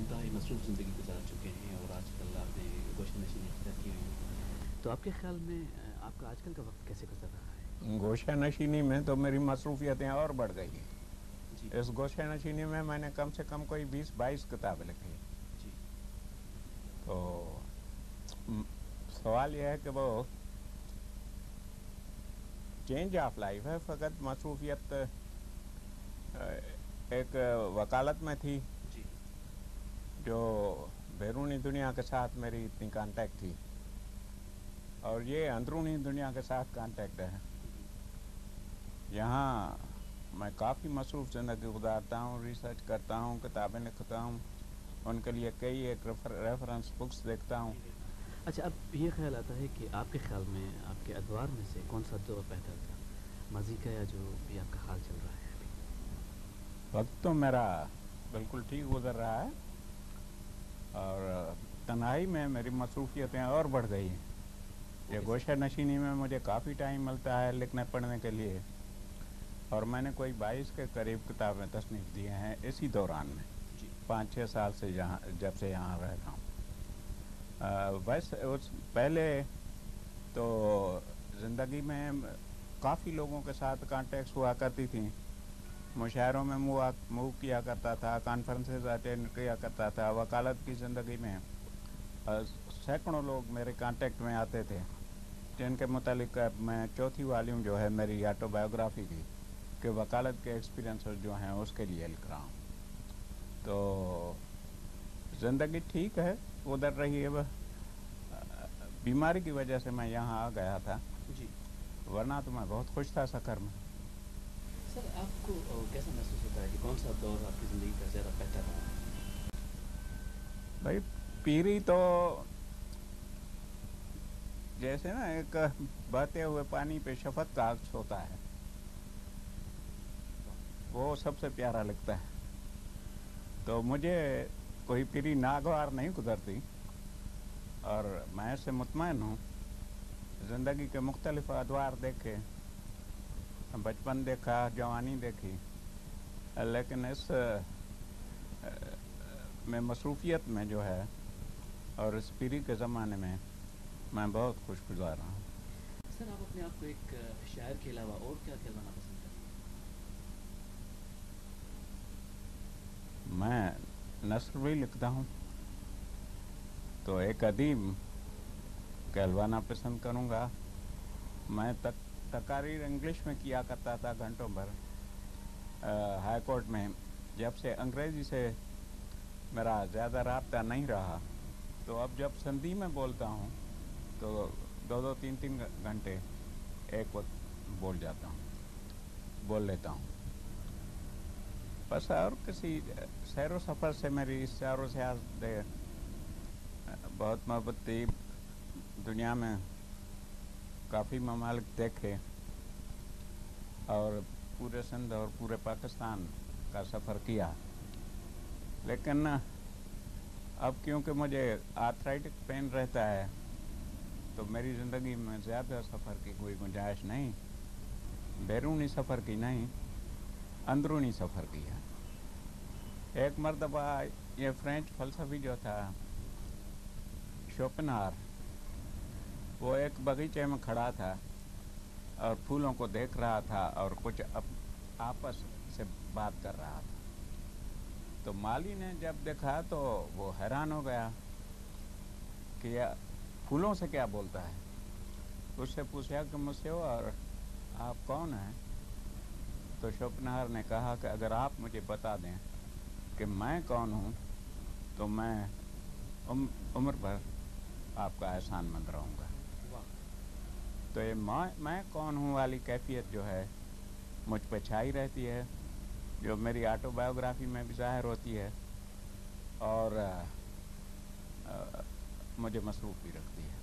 انتہائی مصروف زندگی گزار چکے ہیں اور آج کل آپ نے گوشہ نشینی اختیار کی ہوئی ہے، تو آپ کے خیال میں آپ کا آج کل کا وقت کیسے گزر رہا ہے؟ گوشہ نشینی میں تو میری مصروفیتیں اور بڑھ گئی ہیں. جی اس گوشہ نشینی میں نے کم سے کم کوئی 20-22 کتابیں لکھی. جی تو سوال یہ ہے کہ وہ چینج آف لائف ہے. فقط مصروفیت ایک وکالت میں تھی جی جو بیرونی دنیا کے ساتھ میری اتنی کانٹیکٹ تھی، اور یہ اندرونی دنیا کے ساتھ کانٹیکٹ ہے. یہاں میں کافی مصروف زندگی گزارتا ہوں، ریسرچ کرتا ہوں، کتابیں لکھتا ہوں، ان کے لیے کئی ایک ریفرنس بکس دیکھتا ہوں. اچھا، اب یہ خیال آتا ہے کہ آپ کے خیال میں آپ کے ادوار میں سے کون سا دور بہتر تھا، ماضی کا یا جو بھی آپ کا حال چل رہا ہے ابھی؟ وقت تو میرا بالکل ٹھیک گزر رہا ہے، اور تنہائی میں میری مصروفیتیں اور بڑھ گئی ہیں. یہ گوشہ نشینی میں مجھے کافی ٹائم ملتا ہے لکھنے پڑھنے کے لیے، اور میں نے کوئی 22 کے قریب کتابیں تصنیف دیے ہیں اسی دوران میں، 5-6 سال سے جب سے یہاں رہ رہا ہوں. ویسے پہلے تو زندگی میں کافی لوگوں کے ساتھ کانٹیکٹس ہوا کرتی تھیں. مشاعروں میں موو کیا کرتا تھا، کانفرنسز اٹینڈ کیا کرتا تھا. وکالت کی زندگی میں سینکڑوں لوگ میرے کانٹیکٹ میں آتے تھے، جن کے متعلق میں چوتھی والیوم جو ہے میری آٹو بایوگرافی کی کہ وکالت کے ایکسپیرینسز جو ہیں اس کے لیے لکھ رہا ہوں. تو زندگی ٹھیک ہے، ادھر رہی ہے. بیماری کی وجہ سے میں یہاں آ گیا تھا، جی ورنہ تو میں بہت خوش تھا سفر میں. سر، آپ کو کیسا محسوس ہوتا ہے کہ کون سا دور آپ کی زندگی کا زیادہ بہتر رہا؟ بھائی پیری تو جیسے نا ایک بہتے ہوئے پانی پہ شفق کا عکس ہوتا ہے، وہ سب سے پیارا لگتا ہے. تو مجھے کوئی پیری ناگوار نہیں گزرتی، اور میں اس سے مطمئن ہوں. زندگی کے مختلف ادوار دیکھے، بچپن دیکھا، جوانی دیکھی، لیکن اس میں مصروفیت میں جو ہے اور اس پیری کے زمانے میں بہت خوش گزار رہا ہوں. سر، آپ اپنے آپ کو ایک شاعر کے علاوہ اور کیا کہلانا پسند کریں گے؟ میں نثر بھی لکھتا ہوں، تو ایک ادیب کہلوانا پسند کروں گا. میں تقاریر انگلش میں کیا کرتا تھا گھنٹوں بھر ہائی کورٹ میں. جب سے انگریزی سے میرا زیادہ رابطہ نہیں رہا، تو اب جب سندھی میں بولتا ہوں تو 2-3 گھنٹے ایک وقت بول لیتا ہوں. بس اور کسی سیر و سفر سے میری سیر و سیاحت بہت محبت تھی. دنیا میں کافی ممالک دیکھے، اور پورے سندھ اور پورے پاکستان کا سفر کیا. لیکن اب کیونکہ مجھے آرتھرائٹک پین رہتا ہے، تو میری زندگی میں زیادہ سفر کی کوئی گنجائش نہیں. بیرونی سفر کی نہیں، اندرونی سفر کی ہے. ایک مرتبہ یہ فرینچ فلسفی جو تھا شوپنہار، وہ ایک باغیچے میں کھڑا تھا اور پھولوں کو دیکھ رہا تھا اور کچھ آپس سے بات کر رہا تھا. تو مالی نے جب دیکھا تو وہ حیران ہو گیا کہ یہ پھولوں سے کیا بولتا ہے. اس سے پوچھا کہ مجھ سے اور آپ کون ہیں؟ تو شوپنہار نے کہا کہ اگر آپ مجھے بتا دیں کہ میں کون ہوں تو میں عمر بھر آپ کا احسان مند رہوں گا. تو یہ میں کون ہوں والی کیفیت جو ہے مجھ پہ چھائی رہتی ہے، جو میری آٹو بایوگرافی میں بھی ظاہر ہوتی ہے، اور مجھے مصروف بھی رکھتی ہے.